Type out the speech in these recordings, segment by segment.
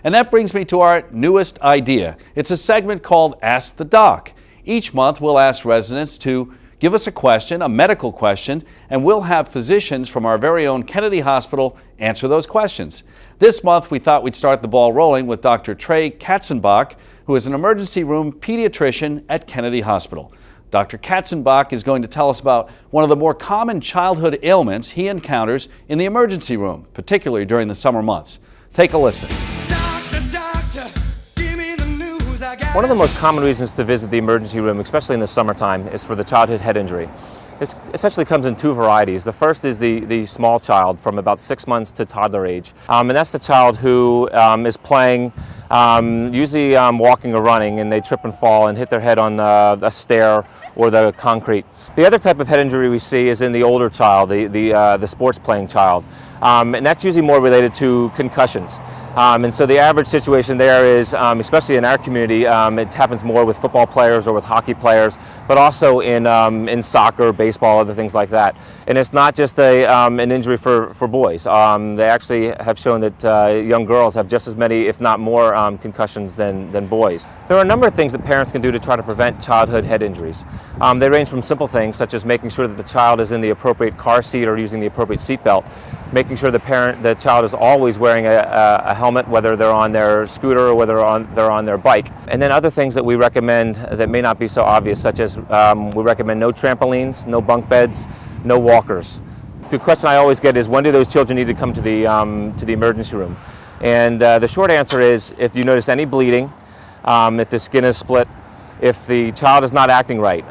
And that brings me to our newest idea. It's a segment called Ask the Doc. Each month we'll ask residents to give us a question, a medical question, and we'll have physicians from our very own Kennedy Hospital answer those questions. This month we thought we'd start the ball rolling with Dr. Trey Katzenbach, who is an emergency room pediatrician at Kennedy Hospital. Dr. Katzenbach is going to tell us about one of the more common childhood ailments he encounters in the emergency room, particularly during the summer months. Take a listen. Doctor, give me the news. One of the most common reasons to visit the emergency room, especially in the summertime, is for the childhood head injury. It essentially comes in two varieties. The first is the small child from about 6 months to toddler age. And that's the child who is playing, usually walking or running, and they trip and fall and hit their head on a stair or the concrete. The other type of head injury we see is in the older child, the sports playing child. And that's usually more related to concussions. And so the average situation there is, especially in our community, it happens more with football players or with hockey players, but also in soccer, baseball, other things like that. And it's not just an injury for boys. They actually have shown that young girls have just as many, if not more, concussions than boys. There are a number of things that parents can do to try to prevent childhood head injuries. They range from simple things such as making sure that the child is in the appropriate car seat or using the appropriate seat belt, making sure the child is always wearing a helmet, whether they're on their scooter or whether they're on their bike. And then other things that we recommend that may not be so obvious, such as we recommend no trampolines, no bunk beds, no walkers. The question I always get is, when do those children need to come to the emergency room? And the short answer is, if you notice any bleeding, if the skin is split, if the child is not acting right,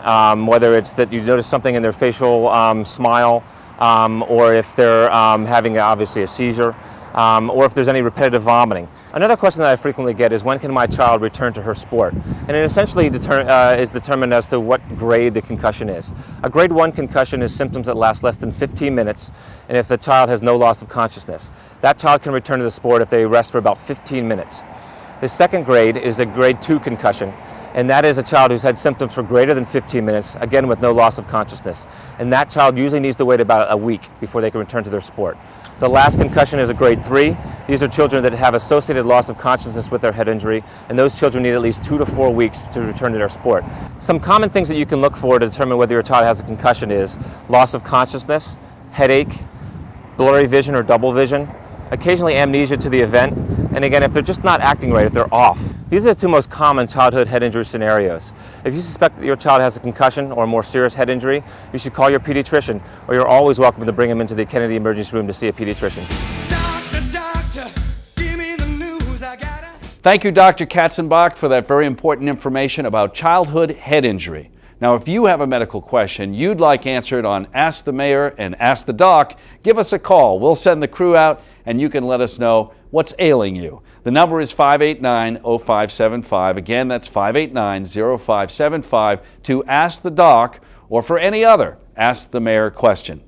whether it's that you notice something in their facial smile, or if they're having obviously a seizure, or if there's any repetitive vomiting. Another question that I frequently get is, when can my child return to her sport? And it essentially is determined as to what grade the concussion is. A grade 1 concussion is symptoms that last less than 15 minutes, and if the child has no loss of consciousness. That child can return to the sport if they rest for about 15 minutes. The second grade is a grade 2 concussion, and that is a child who's had symptoms for greater than 15 minutes, again with no loss of consciousness. And that child usually needs to wait about a week before they can return to their sport. The last concussion is a grade 3. These are children that have associated loss of consciousness with their head injury, and those children need at least 2 to 4 weeks to return to their sport. Some common things that you can look for to determine whether your child has a concussion is loss of consciousness, headache, blurry vision or double vision, occasionally amnesia to the event, and again, if they're just not acting right, if they're off. These are the two most common childhood head injury scenarios. If you suspect that your child has a concussion or a more serious head injury, you should call your pediatrician, or you're always welcome to bring him into the Kennedy Emergency Room to see a pediatrician. Doctor, give me the news. Thank you, Dr. Katzenbach, for that very important information about childhood head injury. Now, if you have a medical question you'd like answered on Ask the Mayor and Ask the Doc, give us a call. We'll send the crew out and you can let us know what's ailing you. The number is 589-0575. Again, that's 589-0575 to Ask the Doc or for any other Ask the Mayor question.